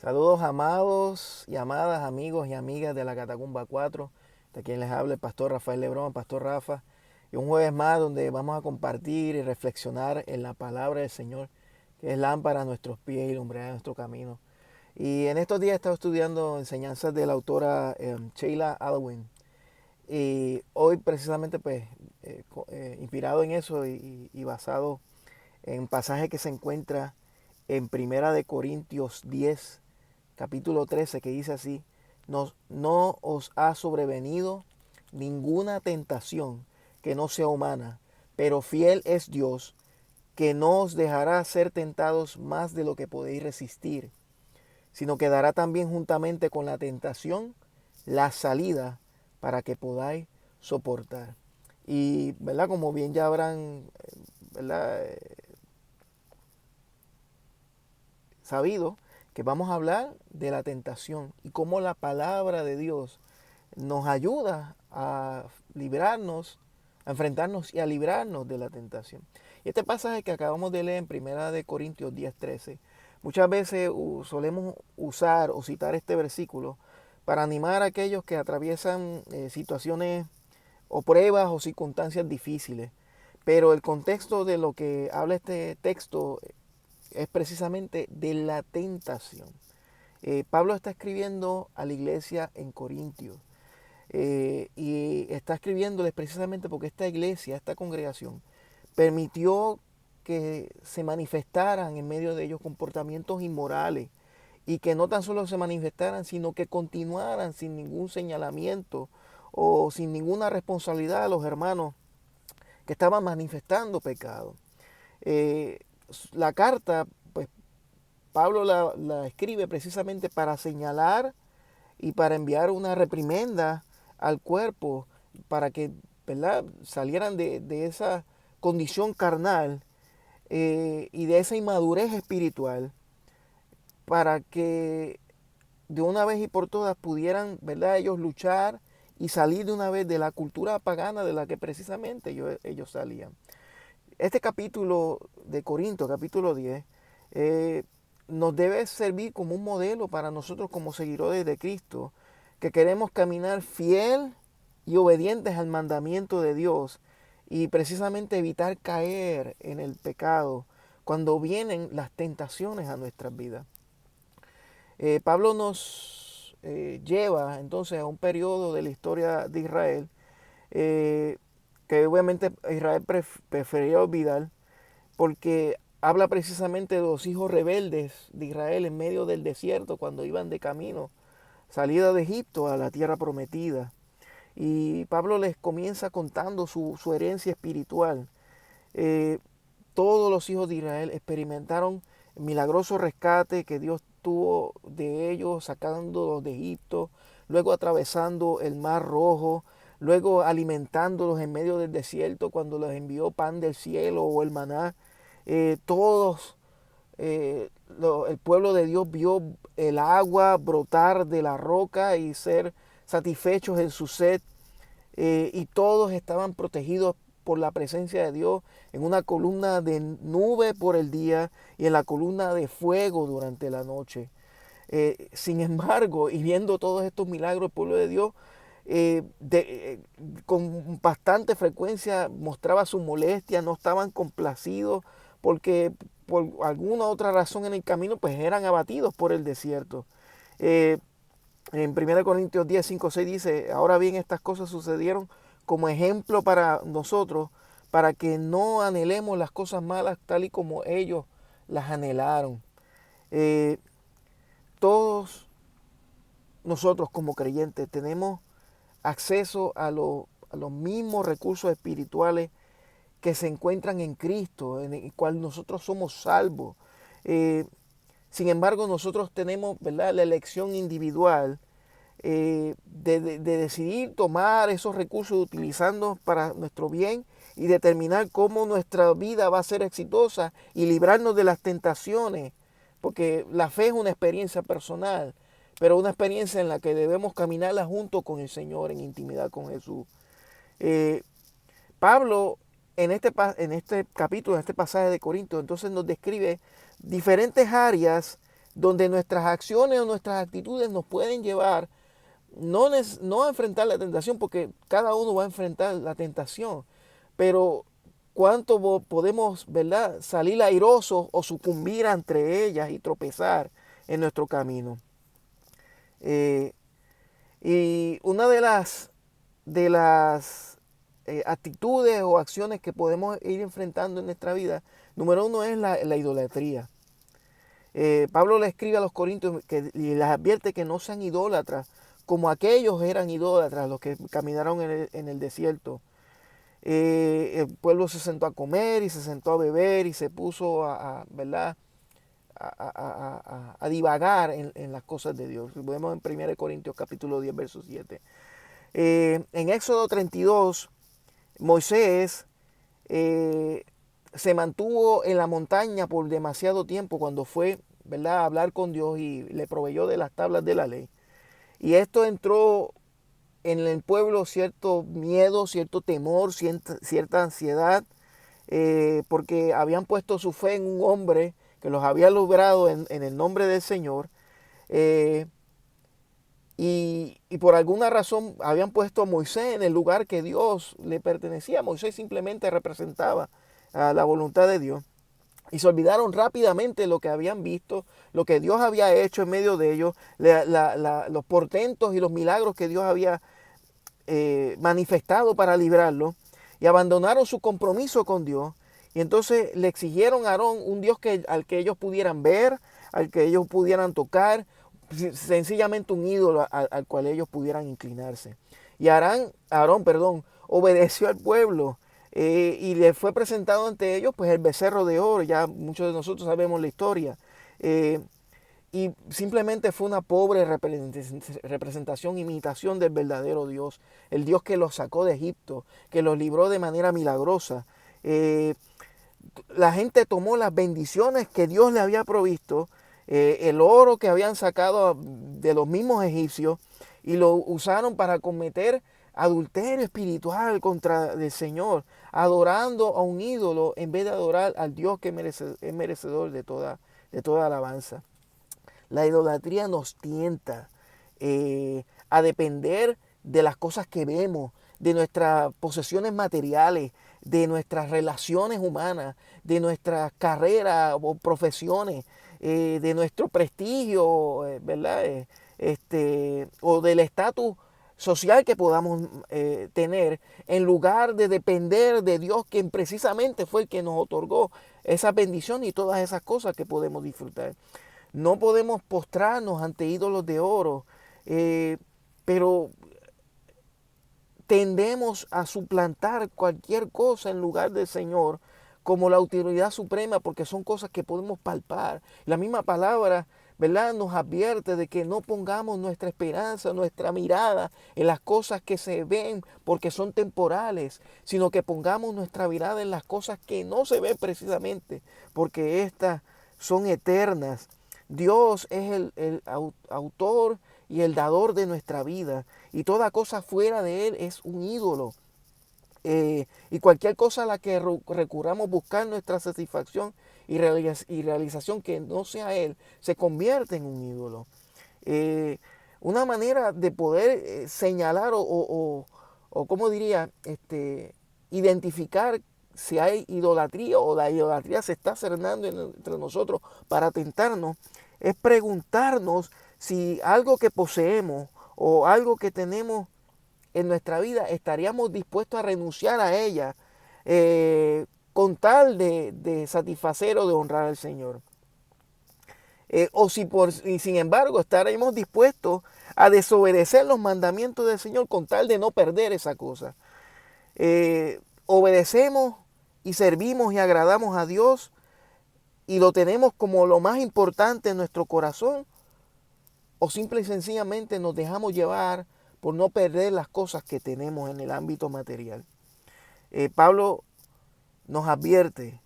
Saludos amados y amadas, amigos y amigas de la Catacumba 4, de quien les habla el pastor Rafael Lebrón, pastor Rafa, y un jueves más donde vamos a compartir y reflexionar en la palabra del Señor, que es lámpara a nuestros pies y lumbrera a nuestro camino. Y en estos días he estado estudiando enseñanzas de la autora Sheila Alwyn, y hoy precisamente inspirado en eso y basado en un pasaje que se encuentra en Primera de Corintios 10, capítulo 13, que dice así: no os ha sobrevenido ninguna tentación que no sea humana, pero fiel es Dios, que no os dejará ser tentados más de lo que podéis resistir, sino que dará también juntamente con la tentación la salida para que podáis soportar. Y, ¿verdad? Como bien ya habrán, ¿verdad? Sabido, que vamos a hablar de la tentación y cómo la palabra de Dios nos ayuda a librarnos, a enfrentarnos y a librarnos de la tentación. Y este pasaje que acabamos de leer en Primera de Corintios 10:13, muchas veces solemos usar o citar este versículo para animar a aquellos que atraviesan situaciones o pruebas o circunstancias difíciles. Pero el contexto de lo que habla este texto es precisamente de la tentación. Pablo está escribiendo a la iglesia en Corintios y está escribiéndoles precisamente porque esta iglesia, esta congregación, permitió que se manifestaran en medio de ellos comportamientos inmorales y que no tan solo se manifestaran, sino que continuaran sin ningún señalamiento o sin ninguna responsabilidad a los hermanos que estaban manifestando pecado. Eh, la carta, pues Pablo la escribe precisamente para señalar y para enviar una reprimenda al cuerpo para que, ¿verdad?, salieran de esa condición carnal y de esa inmadurez espiritual, para que de una vez y por todas pudieran, ¿verdad?, ellos luchar y salir de una vez de la cultura pagana de la que precisamente ellos salían. Este capítulo de Corinto, capítulo 10, eh, nos debe servir como un modelo para nosotros como seguidores de Cristo, que queremos caminar fiel y obedientes al mandamiento de Dios y precisamente evitar caer en el pecado cuando vienen las tentaciones a nuestras vidas. Pablo nos lleva entonces a un periodo de la historia de Israel eh, que obviamente Israel prefería olvidar, porque habla precisamente de los hijos rebeldes de Israel en medio del desierto cuando iban de camino, salida de Egipto a la tierra prometida. Y Pablo les comienza contando su herencia espiritual. Eh, Todos los hijos de Israel experimentaron el milagroso rescate que Dios tuvo de ellos, sacándolos de Egipto, luego atravesando el Mar Rojo, luego alimentándolos en medio del desierto cuando les envió pan del cielo o el maná. Todos, el pueblo de Dios vio el agua brotar de la roca y ser satisfechos en su sed, y todos estaban protegidos por la presencia de Dios en una columna de nube por el día y en la columna de fuego durante la noche. Sin embargo, y viendo todos estos milagros, el pueblo de Dios con bastante frecuencia mostraba su molestia, no estaban complacidos porque por alguna otra razón en el camino pues eran abatidos por el desierto. Eh, en 1 Corintios 10, 5, 6 dice: ahora bien, estas cosas sucedieron como ejemplo para nosotros, para que no anhelemos las cosas malas tal y como ellos las anhelaron. Eh, Todos nosotros como creyentes tenemos acceso a los mismos recursos espirituales que se encuentran en Cristo, en el cual nosotros somos salvos. Eh, Sin embargo, nosotros tenemos, ¿verdad?, la elección individual de decidir tomar esos recursos, utilizando para nuestro bien y determinar cómo nuestra vida va a ser exitosa y librarnos de las tentaciones, porque la fe es una experiencia personal, pero una experiencia en la que debemos caminarla junto con el Señor en intimidad con Jesús. Eh, Pablo en este capítulo, en este pasaje de Corinto, entonces nos describe diferentes áreas donde nuestras acciones o nuestras actitudes nos pueden llevar no a enfrentar la tentación, porque cada uno va a enfrentar la tentación, pero cuánto podemos, ¿verdad?, salir airosos o sucumbir entre ellas y tropezar en nuestro camino. Eh, y una de las actitudes o acciones que podemos ir enfrentando en nuestra vida, número uno es la idolatría. Pablo le escribe a los corintios y les advierte que no sean idólatras, como aquellos eran idólatras, los que caminaron en el desierto. El pueblo se sentó a comer y se sentó a beber y se puso ¿verdad?, a divagar en las cosas de Dios. Lo vemos en 1 Corintios capítulo 10, verso 7. En Éxodo 32, Moisés se mantuvo en la montaña por demasiado tiempo cuando fue, ¿verdad?, a hablar con Dios y le proveyó de las tablas de la ley. Y esto entró en el pueblo cierto miedo, cierto temor, cierta ansiedad, porque habían puesto su fe en un hombre que los había logrado en el nombre del Señor. Y por alguna razón habían puesto a Moisés en el lugar que Dios le pertenecía. Moisés simplemente representaba la voluntad de Dios. Y se olvidaron rápidamente lo que habían visto, lo que Dios había hecho en medio de ellos, los portentos y los milagros que Dios había manifestado para librarlo. Y abandonaron su compromiso con Dios. Y entonces le exigieron a Aarón un Dios al que ellos pudieran ver, al que ellos pudieran tocar, sencillamente un ídolo al cual ellos pudieran inclinarse. Y Aarón, obedeció al pueblo y le fue presentado ante ellos pues el becerro de oro. Ya muchos de nosotros sabemos la historia. Y simplemente fue una pobre representación, imitación del verdadero Dios, el Dios que los sacó de Egipto, que los libró de manera milagrosa. La gente tomó las bendiciones que Dios le había provisto, el oro que habían sacado de los mismos egipcios, y lo usaron para cometer adulterio espiritual contra el Señor, adorando a un ídolo en vez de adorar al Dios que es merecedor de toda alabanza. La idolatría nos tienta a depender de las cosas que vemos, de nuestras posesiones materiales, de nuestras relaciones humanas, de nuestras carreras o profesiones, de nuestro prestigio, ¿verdad? O del estatus social que podamos tener, en lugar de depender de Dios, quien precisamente fue el que nos otorgó esa bendición y todas esas cosas que podemos disfrutar. No podemos postrarnos ante ídolos de oro, pero tendemos a suplantar cualquier cosa en lugar del Señor como la autoridad suprema, porque son cosas que podemos palpar. La misma palabra, ¿verdad?, nos advierte de que no pongamos nuestra esperanza, nuestra mirada en las cosas que se ven porque son temporales, sino que pongamos nuestra mirada en las cosas que no se ven precisamente porque estas son eternas. Dios es el autor y el dador de nuestra vida, y toda cosa fuera de Él es un ídolo. Y cualquier cosa a la que recurramos buscar nuestra satisfacción y realización que no sea Él, se convierte en un ídolo. Una manera de poder señalar o ¿cómo diría? Identificar si hay idolatría o la idolatría se está cernando entre nosotros para tentarnos, es preguntarnos si algo que poseemos o algo que tenemos en nuestra vida estaríamos dispuestos a renunciar a ella con tal de satisfacer o de honrar al Señor. O si sin embargo estaremos dispuestos a desobedecer los mandamientos del Señor con tal de no perder esa cosa. Obedecemos y servimos y agradamos a Dios y lo tenemos como lo más importante en nuestro corazón, o simple y sencillamente nos dejamos llevar por no perder las cosas que tenemos en el ámbito material. Pablo nos advierte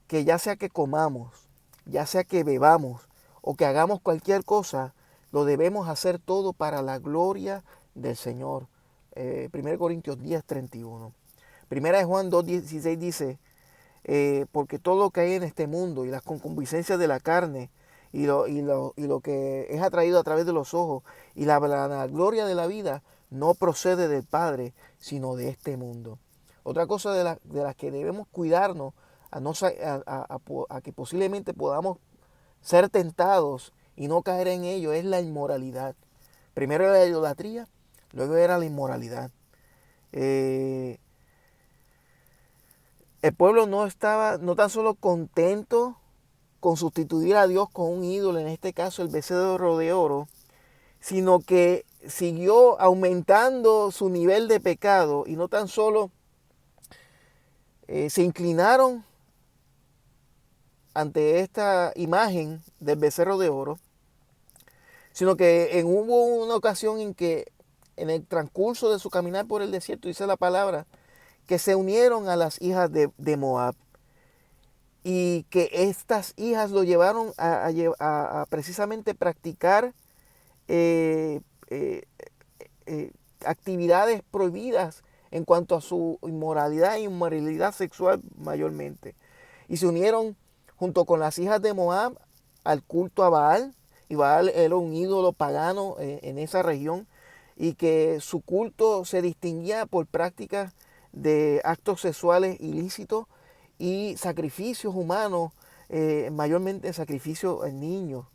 que ya sea que comamos, ya sea que bebamos o que hagamos cualquier cosa, lo debemos hacer todo para la gloria del Señor. 1 Corintios 10, 31. Primera de Juan 2, 16 dice, porque todo lo que hay en este mundo y las concupiscencias de la carne y lo que es atraído a través de los ojos y la gloria de la vida no procede del Padre, sino de este mundo. Otra cosa de las que debemos cuidarnos a, no, a que posiblemente podamos ser tentados y no caer en ello es la inmoralidad. Primero era la idolatría, luego era la inmoralidad. El pueblo no estaba no tan solo contento con sustituir a Dios con un ídolo, en este caso el becerro de oro, sino que siguió aumentando su nivel de pecado y no tan solo se inclinaron ante esta imagen del becerro de oro, sino que hubo una ocasión en que en el transcurso de su caminar por el desierto, dice la palabra, que se unieron a las hijas de Moab y que estas hijas lo llevaron a precisamente practicar eh, eh, actividades prohibidas en cuanto a su inmoralidad e inmoralidad sexual mayormente. Y se unieron junto con las hijas de Moab al culto a Baal, y Baal era un ídolo pagano en esa región, y que su culto se distinguía por prácticas de actos sexuales ilícitos y sacrificios humanos, mayormente sacrificios en niños.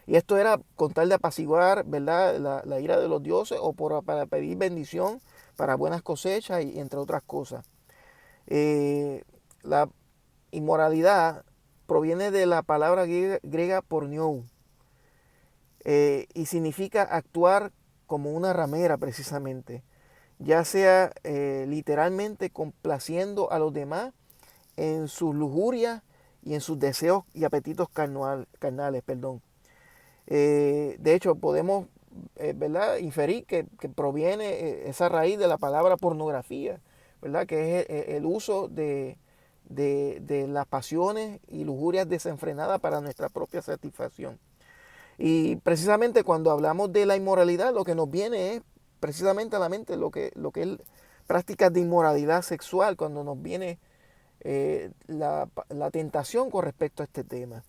Y esto era con tal de apaciguar, ¿verdad?, la ira de los dioses o para pedir bendición para buenas cosechas y entre otras cosas. La inmoralidad proviene de la palabra griega porniou y significa actuar como una ramera precisamente, ya sea literalmente complaciendo a los demás en sus lujurias y en sus deseos y apetitos carnales. De hecho, podemos ¿verdad?, inferir que proviene esa raíz de la palabra pornografía, ¿verdad?, que es el uso de las pasiones y lujurias desenfrenadas para nuestra propia satisfacción. Y precisamente cuando hablamos de la inmoralidad, lo que nos viene es precisamente a la mente lo que es prácticas de inmoralidad sexual, cuando nos viene la tentación con respecto a este tema.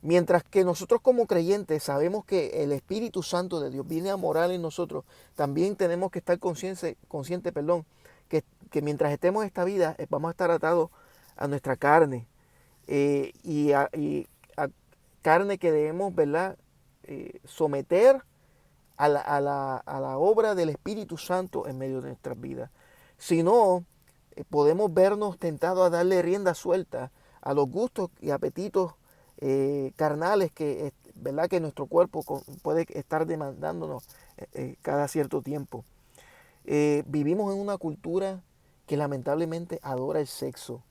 Mientras que nosotros como creyentes sabemos que el Espíritu Santo de Dios viene a morar en nosotros, también tenemos que estar conscientes, que mientras estemos en esta vida vamos a estar atados a nuestra carne y a carne que debemos, ¿verdad?, someter a la obra del Espíritu Santo en medio de nuestras vidas. Si no, podemos vernos tentados a darle rienda suelta a los gustos y apetitos carnales ¿verdad?, que nuestro cuerpo puede estar demandándonos cada cierto tiempo. Vivimos en una cultura que lamentablemente adora el sexo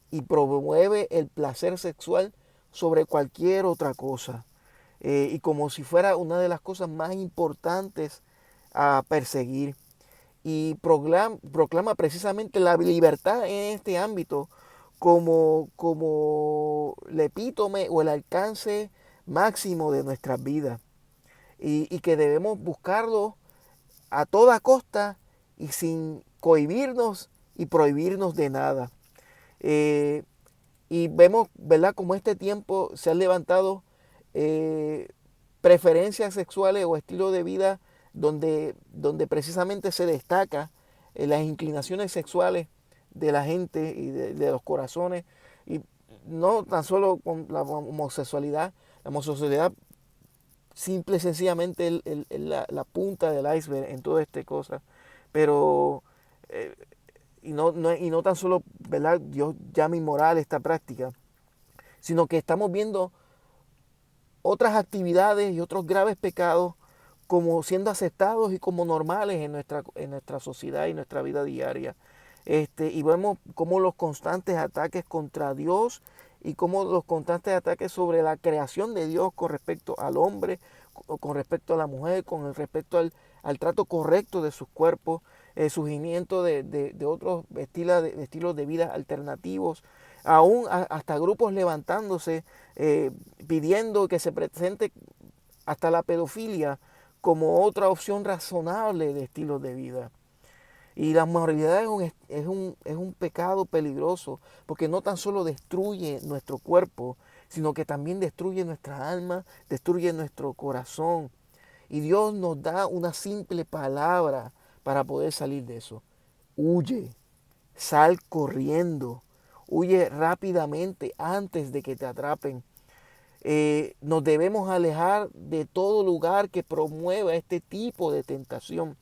y promueve el placer sexual sobre cualquier otra cosa. Y como si fuera una de las cosas más importantes a perseguir. Y proclama precisamente la libertad en este ámbito como el epítome o el alcance máximo de nuestras vidas. Y que debemos buscarlo a toda costa y sin cohibirnos y prohibirnos de nada. Y vemos, ¿verdad?, como este tiempo se han levantado preferencias sexuales o estilos de vida donde precisamente se destaca las inclinaciones sexuales de la gente y de los corazones. Y no tan solo con la homosexualidad simple y sencillamente es la punta del iceberg en toda esta cosa. Pero y no tan solo, ¿verdad?, Dios llama inmoral esta práctica, sino que estamos viendo otras actividades y otros graves pecados como siendo aceptados y como normales en nuestra sociedad y nuestra vida diaria. Y vemos cómo los constantes ataques contra Dios y cómo los constantes ataques sobre la creación de Dios con respecto al hombre, con respecto a la mujer, con respecto al trato correcto de sus cuerpos, surgimiento de otros estilos de vida alternativos, aún hasta grupos levantándose pidiendo que se presente hasta la pedofilia como otra opción razonable de estilos de vida. Y la moralidad es un pecado peligroso, porque no tan solo destruye nuestro cuerpo, sino que también destruye nuestra alma, destruye nuestro corazón. Y Dios nos da una simple palabra para poder salir de eso. Huye, sal corriendo, huye rápidamente antes de que te atrapen. Nos debemos alejar de todo lugar que promueva este tipo de tentación.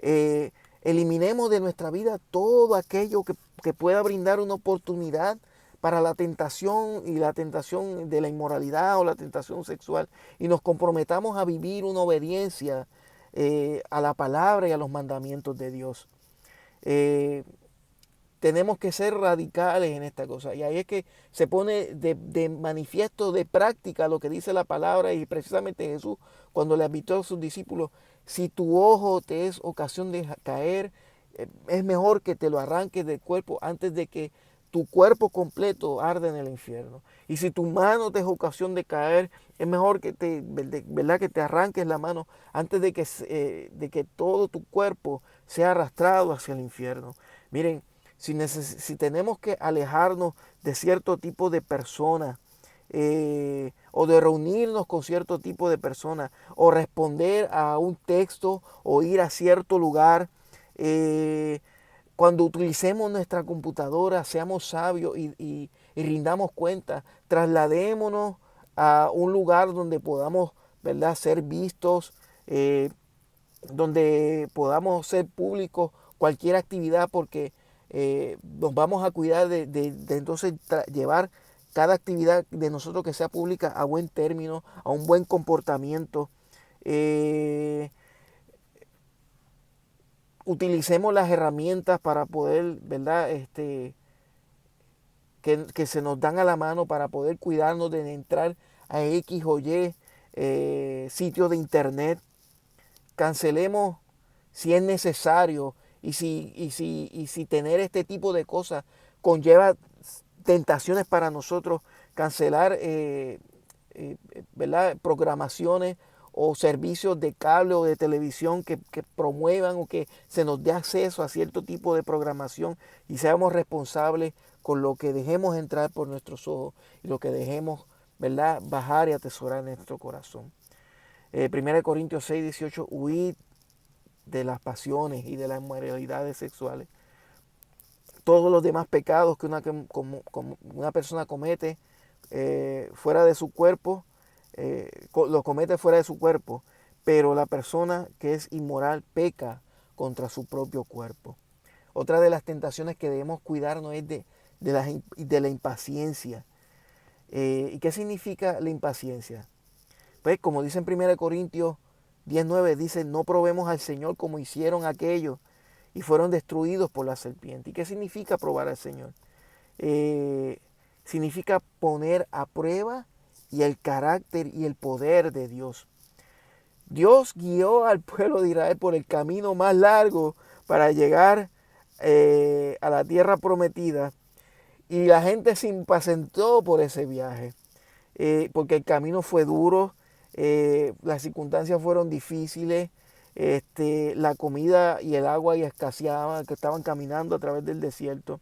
Eh, Eliminemos de nuestra vida todo aquello que pueda brindar una oportunidad para la tentación y la tentación de la inmoralidad o la tentación sexual, y nos comprometamos a vivir una obediencia a la palabra y a los mandamientos de Dios. Eh, Tenemos que ser radicales en esta cosa. Y ahí es que se pone de manifiesto, de práctica, lo que dice la palabra. Y precisamente Jesús, cuando le advirtió a sus discípulos, si tu ojo te es ocasión de caer, es mejor que te lo arranques del cuerpo antes de que tu cuerpo completo arde en el infierno. Y si tu mano te es ocasión de caer, es mejor que ¿verdad? Que te arranques la mano antes de que todo tu cuerpo sea arrastrado hacia el infierno. Miren, si tenemos que alejarnos de cierto tipo de personas, o de reunirnos con cierto tipo de personas, o responder a un texto, o ir a cierto lugar, cuando utilicemos nuestra computadora, seamos sabios y rindamos cuenta, trasladémonos a un lugar donde podamos, ¿verdad?, ser vistos, donde podamos ser públicos cualquier actividad, porque nos vamos a cuidar de entonces llevar cada actividad de nosotros que sea pública a buen término, a un buen comportamiento. Eh, Utilicemos las herramientas para poder, ¿verdad? Que se nos dan a la mano para poder cuidarnos de entrar a X o Y sitios de internet. Cancelemos si es necesario, y si tener este tipo de cosas conlleva tentaciones para nosotros, cancelar ¿verdad?, programaciones o servicios de cable o de televisión que promuevan o que se nos dé acceso a cierto tipo de programación, y seamos responsables con lo que dejemos entrar por nuestros ojos y lo que dejemos, ¿verdad?, bajar y atesorar en nuestro corazón. 1 Corintios 6, 18, huid de las pasiones y de las inmoralidades sexuales. Todos los demás pecados que una persona comete fuera de su cuerpo, lo comete fuera de su cuerpo, pero la persona que es inmoral peca contra su propio cuerpo. Otra de las tentaciones que debemos cuidarnos es de la impaciencia. ¿Y qué significa la impaciencia? Pues como dice en 1 Corintios 19, dice, no probemos al Señor como hicieron aquellos y fueron destruidos por la serpiente. ¿Y qué significa probar al Señor? Significa poner a prueba y el carácter y el poder de Dios. Dios guió al pueblo de Israel por el camino más largo para llegar a la tierra prometida, y la gente se impacientó por ese viaje, porque el camino fue duro, las circunstancias fueron difíciles, la comida y el agua y escaseaban, que estaban caminando a través del desierto.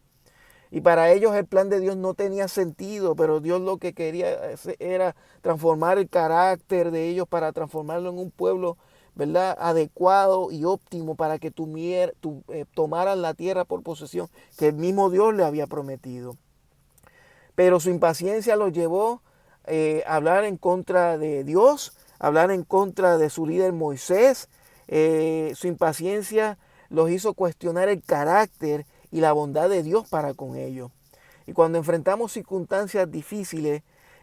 Y para ellos el plan de Dios no tenía sentido, pero Dios lo que quería era transformar el carácter de ellos para transformarlo en un pueblo, ¿verdad?, adecuado y óptimo para que tomaran la tierra por posesión que el mismo Dios le había prometido. Pero su impaciencia los llevó a hablar en contra de Dios, a hablar en contra de su líder Moisés. Su impaciencia los hizo cuestionar el carácter y la bondad de Dios para con ellos. Y cuando enfrentamos circunstancias difíciles,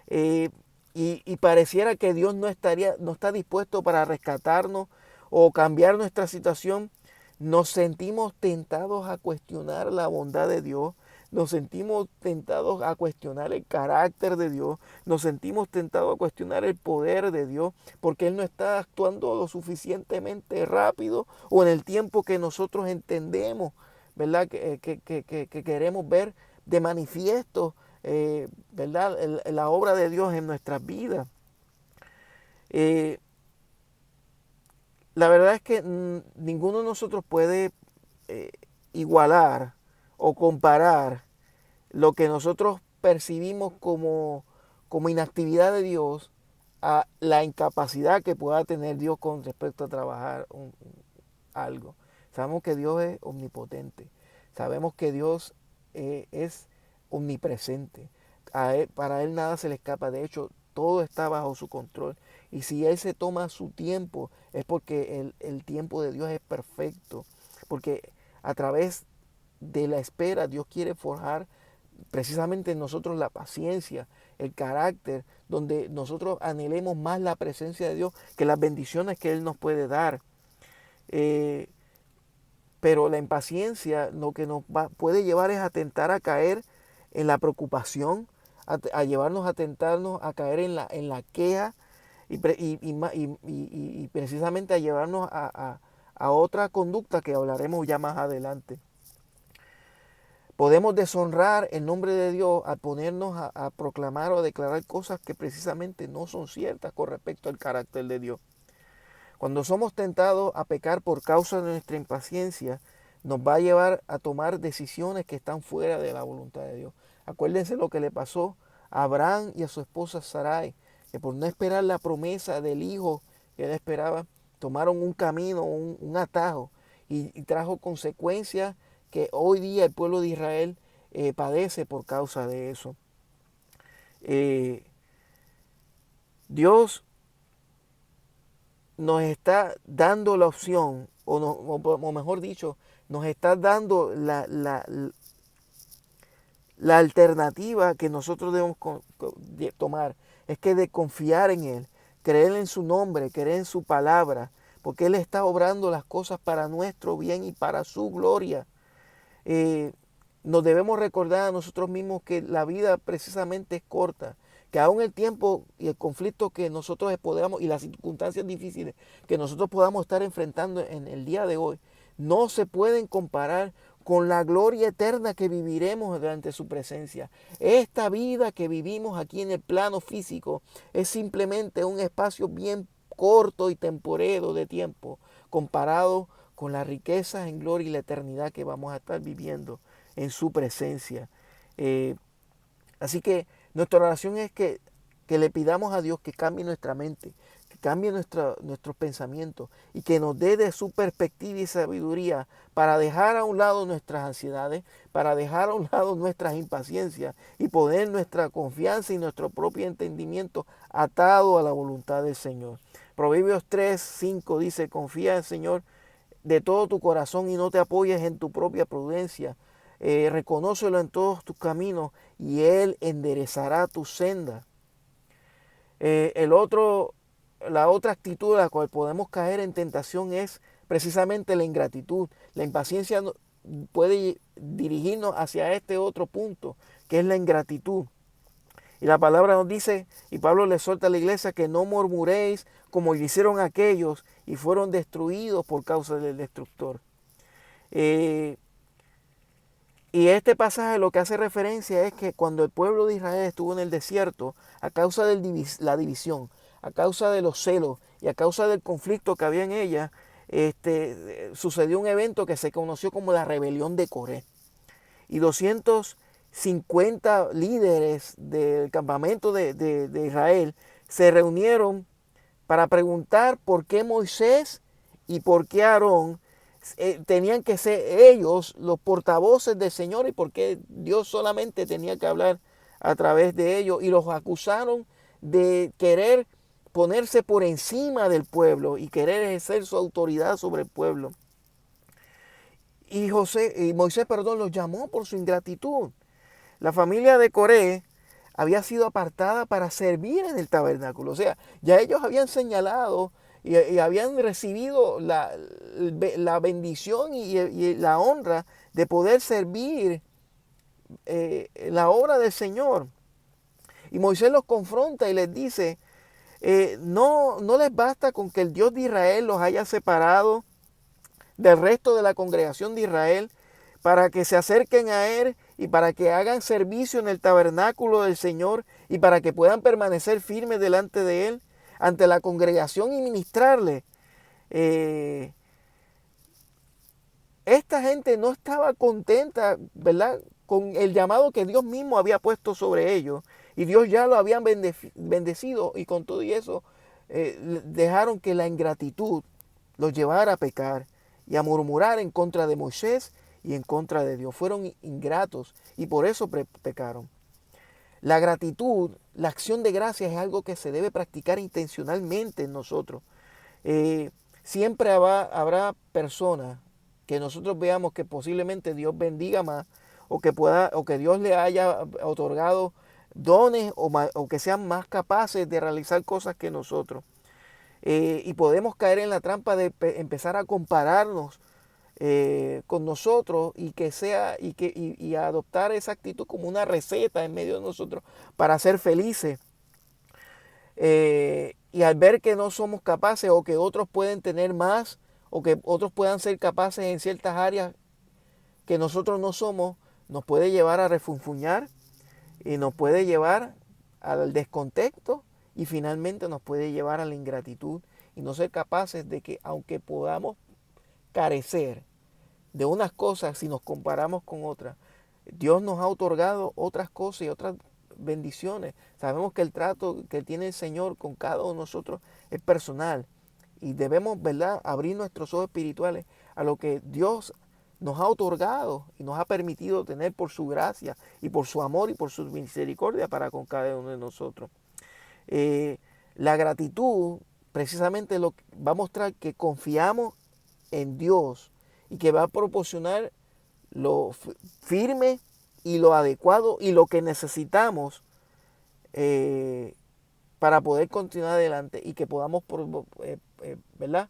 y pareciera que Dios no está dispuesto para rescatarnos o cambiar nuestra situación, nos sentimos tentados a cuestionar la bondad de Dios, nos sentimos tentados a cuestionar el carácter de Dios, nos sentimos tentados a cuestionar el poder de Dios, porque Él no está actuando lo suficientemente rápido o en el tiempo que nosotros entendemos, ¿verdad?, que queremos ver de manifiesto, ¿verdad?, la obra de Dios en nuestras vidas. La verdad es que ninguno de nosotros puede igualar o comparar lo que nosotros percibimos como inactividad de Dios a la incapacidad que pueda tener Dios con respecto a trabajar algo. Sabemos que Dios es omnipotente. Sabemos que Dios es omnipresente. Para Él nada se le escapa. De hecho, todo está bajo su control. Y si Él se toma su tiempo, es porque el tiempo de Dios es perfecto. Porque a través de la espera, Dios quiere forjar precisamente en nosotros la paciencia, el carácter, donde nosotros anhelemos más la presencia de Dios que las bendiciones que Él nos puede dar. Eh, pero la impaciencia lo que puede llevar es a tentar a caer en la preocupación, a llevarnos a tentarnos a caer en la queja y precisamente a llevarnos a otra conducta que hablaremos ya más adelante. Podemos deshonrar el nombre de Dios al ponernos a proclamar o a declarar cosas que precisamente no son ciertas con respecto al carácter de Dios. Cuando somos tentados a pecar por causa de nuestra impaciencia, nos va a llevar a tomar decisiones que están fuera de la voluntad de Dios. Acuérdense lo que le pasó a Abraham y a su esposa Sarai, que por no esperar la promesa del hijo que él esperaba, tomaron un camino, un atajo, y trajo consecuencias que hoy día el pueblo de Israel padece por causa de eso. Dios nos está dando la opción, o mejor dicho, nos está dando la alternativa que nosotros debemos tomar. Es que de confiar en Él, creer en su nombre, creer en su palabra, porque Él está obrando las cosas para nuestro bien y para su gloria. Nos debemos recordar a nosotros mismos que la vida precisamente es corta, que aún el tiempo y el conflicto que nosotros podamos y las circunstancias difíciles que nosotros podamos estar enfrentando en el día de hoy no se pueden comparar con la gloria eterna que viviremos delante de su presencia. Esta vida que vivimos aquí en el plano físico es simplemente un espacio bien corto y temporero de tiempo comparado con las riquezas en gloria y la eternidad que vamos a estar viviendo en su presencia. Así que nuestra oración es que le pidamos a Dios que cambie nuestra mente, que cambie nuestros pensamientos y que nos dé de su perspectiva y sabiduría para dejar a un lado nuestras ansiedades, para dejar a un lado nuestras impaciencias y poner nuestra confianza y nuestro propio entendimiento atado a la voluntad del Señor. Proverbios 3:5 dice: confía en el Señor de todo tu corazón y no te apoyes en tu propia prudencia. Reconócelo en todos tus caminos y Él enderezará tu senda. La otra actitud a la cual podemos caer en tentación es precisamente la ingratitud. La impaciencia puede dirigirnos hacia este otro punto, que es la ingratitud. Y la palabra nos dice, y Pablo le suelta a la iglesia, que no murmuréis como hicieron aquellos y fueron destruidos por causa del destructor. Y este pasaje lo que hace referencia es que cuando el pueblo de Israel estuvo en el desierto, a causa de la división, a causa de los celos y a causa del conflicto que había en ella, sucedió un evento que se conoció como la rebelión de Coré. Y 250 líderes del campamento de Israel se reunieron para preguntar por qué Moisés y por qué Aarón tenían que ser ellos los portavoces del Señor y por qué Dios solamente tenía que hablar a través de ellos. Y los acusaron de querer ponerse por encima del pueblo y querer ejercer su autoridad sobre el pueblo. Y Moisés, los llamó por su ingratitud. La familia de Coré había sido apartada para servir en el tabernáculo. O sea, ya ellos habían señalado y habían recibido la bendición y la honra de poder servir la obra del Señor. Y Moisés los confronta y les dice, no les basta con que el Dios de Israel los haya separado del resto de la congregación de Israel para que se acerquen a Él y para que hagan servicio en el tabernáculo del Señor y para que puedan permanecer firmes delante de Él, ante la congregación y ministrarle. esta gente no estaba contenta, ¿verdad?, con el llamado que Dios mismo había puesto sobre ellos. Y Dios ya lo habían bendecido, y con todo y eso dejaron que la ingratitud los llevara a pecar y a murmurar en contra de Moisés y en contra de Dios. Fueron ingratos y por eso pecaron. La gratitud, la acción de gracias es algo que se debe practicar intencionalmente en nosotros. Siempre habrá personas que nosotros veamos que posiblemente Dios bendiga más, o que Dios le haya otorgado dones, o que sean más capaces de realizar cosas que nosotros. Y podemos caer en la trampa de empezar a compararnos con nosotros, y adoptar esa actitud como una receta en medio de nosotros para ser felices. Y al ver que no somos capaces, o que otros pueden tener más, o que otros puedan ser capaces en ciertas áreas que nosotros no somos, nos puede llevar a refunfuñar, y nos puede llevar al descontexto, y finalmente nos puede llevar a la ingratitud y no ser capaces de que, aunque podamos carecer de unas cosas si nos comparamos con otras, Dios nos ha otorgado otras cosas y otras bendiciones. Sabemos que el trato que tiene el Señor con cada uno de nosotros es personal, y debemos, ¿verdad?, abrir nuestros ojos espirituales a lo que Dios nos ha otorgado y nos ha permitido tener por su gracia y por su amor y por su misericordia para con cada uno de nosotros. La gratitud precisamente va a mostrar que confiamos en Dios, y que va a proporcionar lo firme y lo adecuado y lo que necesitamos para poder continuar adelante, y que podamos, ¿verdad?,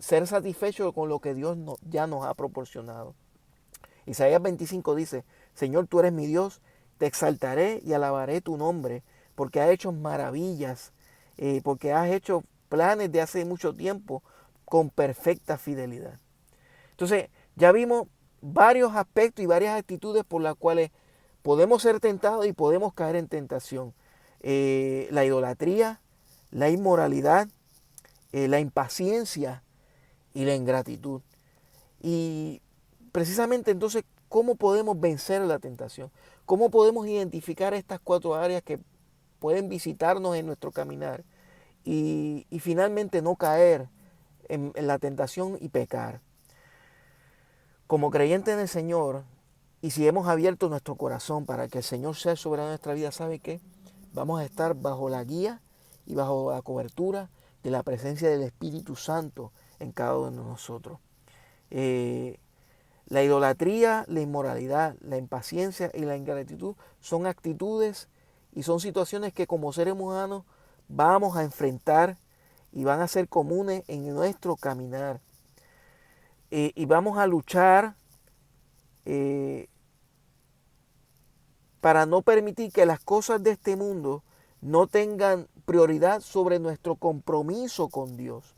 ser satisfechos con lo que Dios ya nos ha proporcionado. Isaías 25 dice: Señor, tú eres mi Dios, te exaltaré y alabaré tu nombre, porque has hecho maravillas, porque has hecho planes de hace mucho tiempo con perfecta fidelidad. Entonces, ya vimos varios aspectos y varias actitudes por las cuales podemos ser tentados y podemos caer en tentación. La idolatría, la inmoralidad, la impaciencia y la ingratitud. Y precisamente entonces, ¿cómo podemos vencer la tentación? ¿Cómo podemos identificar estas 4 áreas que pueden visitarnos en nuestro caminar y finalmente no caer en la tentación y pecar? Como creyentes en el Señor, y si hemos abierto nuestro corazón para que el Señor sea el soberano de nuestra vida, ¿sabe qué? Vamos a estar bajo la guía y bajo la cobertura de la presencia del Espíritu Santo en cada uno de nosotros. La idolatría, la inmoralidad, la impaciencia y la ingratitud son actitudes y son situaciones que como seres humanos vamos a enfrentar y van a ser comunes en nuestro caminar. Y vamos a luchar para no permitir que las cosas de este mundo no tengan prioridad sobre nuestro compromiso con Dios.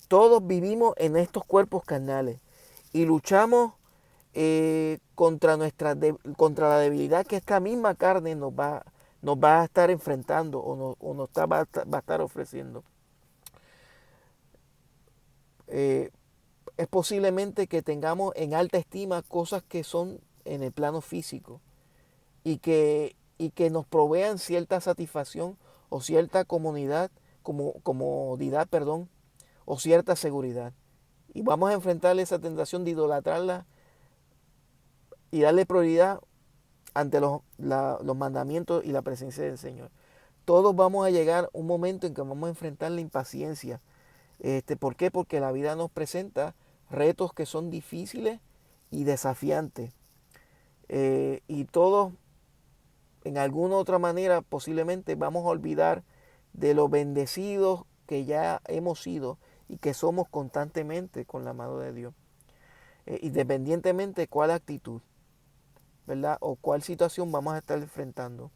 Todos vivimos en estos cuerpos carnales y luchamos contra la debilidad que esta misma carne nos va a estar enfrentando, o nos va a estar ofreciendo. Es posiblemente que tengamos en alta estima cosas que son en el plano físico, y que nos provean cierta satisfacción o cierta comodidad, o cierta seguridad. Y vamos a enfrentar esa tentación de idolatrarla y darle prioridad ante los mandamientos y la presencia del Señor. Todos vamos a llegar a un momento en que vamos a enfrentar la impaciencia. ¿Por qué? Porque la vida nos presenta retos que son difíciles y desafiantes. Y todos, en alguna otra manera, posiblemente vamos a olvidar de lo bendecidos que ya hemos sido y que somos constantemente con la mano de Dios. Independientemente de cuál actitud, ¿verdad?, o cuál situación vamos a estar enfrentando.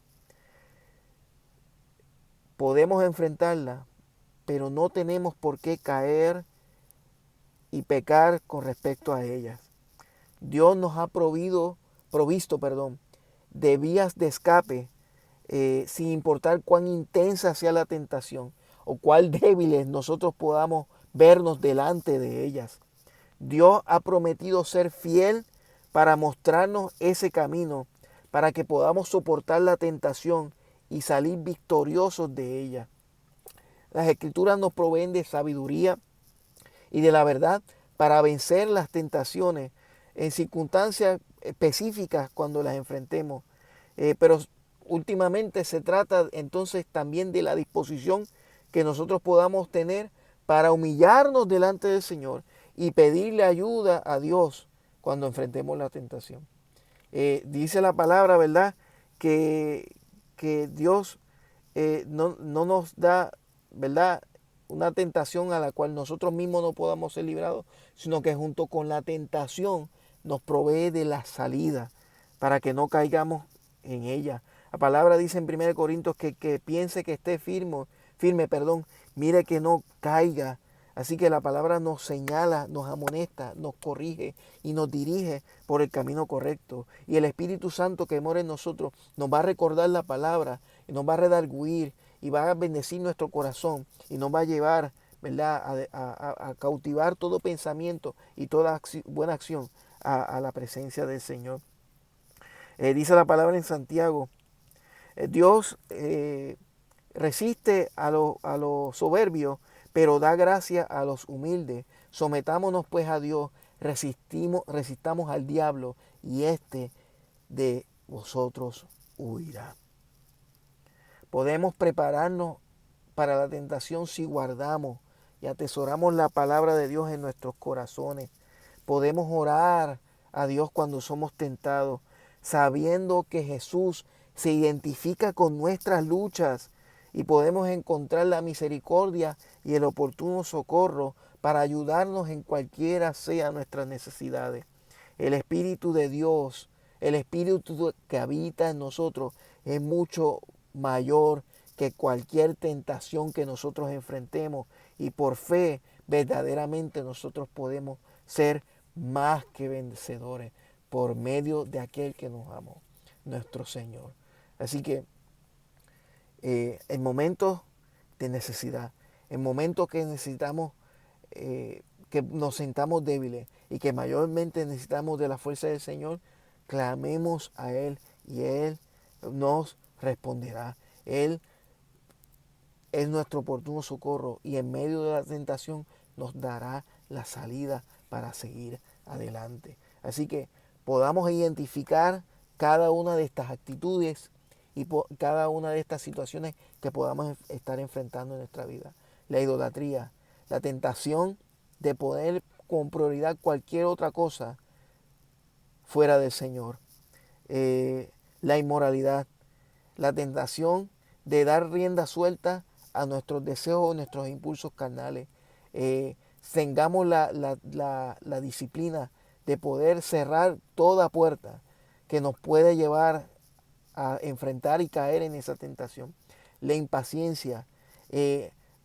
Podemos enfrentarla, pero no tenemos por qué caer y pecar con respecto a ellas. Dios nos ha provisto, de vías de escape, sin importar cuán intensa sea la tentación o cuán débiles nosotros podamos vernos delante de ellas. Dios ha prometido ser fiel para mostrarnos ese camino, para que podamos soportar la tentación y salir victoriosos de ella. Las Escrituras nos proveen de sabiduría y de la verdad para vencer las tentaciones en circunstancias específicas cuando las enfrentemos. Pero últimamente se trata entonces también de la disposición que nosotros podamos tener para humillarnos delante del Señor y pedirle ayuda a Dios cuando enfrentemos la tentación. Dice la palabra, ¿verdad? Que Dios no nos da, ¿verdad? Una tentación a la cual nosotros mismos no podamos ser librados, sino que junto con la tentación nos provee de la salida para que no caigamos en ella. La palabra dice en 1 Corintios que piense que esté firme, mire que no caiga. Así que la palabra nos señala, nos amonesta, nos corrige y nos dirige por el camino correcto. Y el Espíritu Santo que mora en nosotros nos va a recordar la palabra y nos va a redarguir y va a bendecir nuestro corazón y nos va a llevar, ¿verdad?, a cautivar todo pensamiento y toda buena acción a la presencia del Señor. Dice la palabra en Santiago, Dios resiste a los soberbios, pero da gracia a los humildes. Sometámonos pues a Dios, resistamos al diablo, y éste de vosotros huirá. Podemos prepararnos para la tentación si guardamos y atesoramos la palabra de Dios en nuestros corazones. Podemos orar a Dios cuando somos tentados, sabiendo que Jesús se identifica con nuestras luchas y podemos encontrar la misericordia y el oportuno socorro para ayudarnos en cualquiera sea nuestras necesidades. El Espíritu de Dios, el Espíritu que habita en nosotros, es mucho mayor que cualquier tentación que nosotros enfrentemos, y por fe verdaderamente nosotros podemos ser más que vencedores por medio de aquel que nos amó, nuestro Señor. Así que en momentos de necesidad, en momentos que necesitamos, que nos sintamos débiles y que mayormente necesitamos de la fuerza del Señor, clamemos a Él y Él nos responderá. Él es nuestro oportuno socorro y en medio de la tentación nos dará la salida para seguir adelante. Así que podamos identificar cada una de estas actitudes y cada una de estas situaciones que podamos estar enfrentando en nuestra vida. La idolatría, la tentación de poner con prioridad cualquier otra cosa fuera del Señor. La inmoralidad, la tentación de dar rienda suelta a nuestros deseos o nuestros impulsos carnales. Tengamos la disciplina de poder cerrar toda puerta que nos puede llevar a enfrentar y caer en esa tentación. La impaciencia,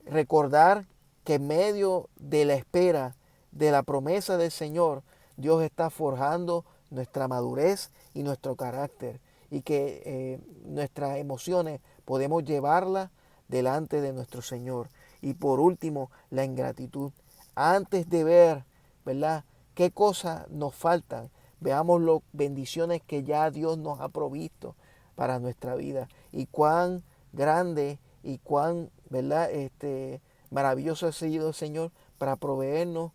recordar que en medio de la espera de la promesa del Señor, Dios está forjando nuestra madurez y nuestro carácter, y que nuestras emociones podemos llevarlas delante de nuestro Señor. Y por último, la ingratitud. Antes de ver, ¿verdad?, qué cosas nos faltan, veamos las bendiciones que ya Dios nos ha provisto para nuestra vida y cuán grande y cuán, ¿verdad?, maravilloso ha sido el Señor para proveernos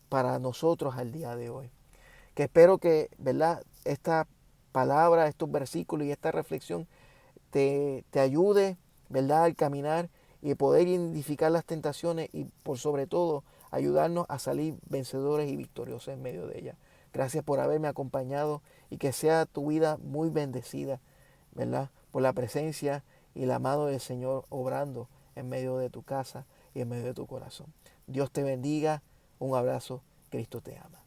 para nosotros al día de hoy. Que espero que, ¿verdad?, esta palabra, estos versículos y esta reflexión te ayude, ¿verdad?, al caminar y poder identificar las tentaciones y por sobre todo ayudarnos a salir vencedores y victoriosos en medio de ellas. Gracias por haberme acompañado y que sea tu vida muy bendecida, ¿verdad?, por la presencia y la mano del Señor obrando en medio de tu casa y en medio de tu corazón. Dios te bendiga. Un abrazo. Cristo te ama.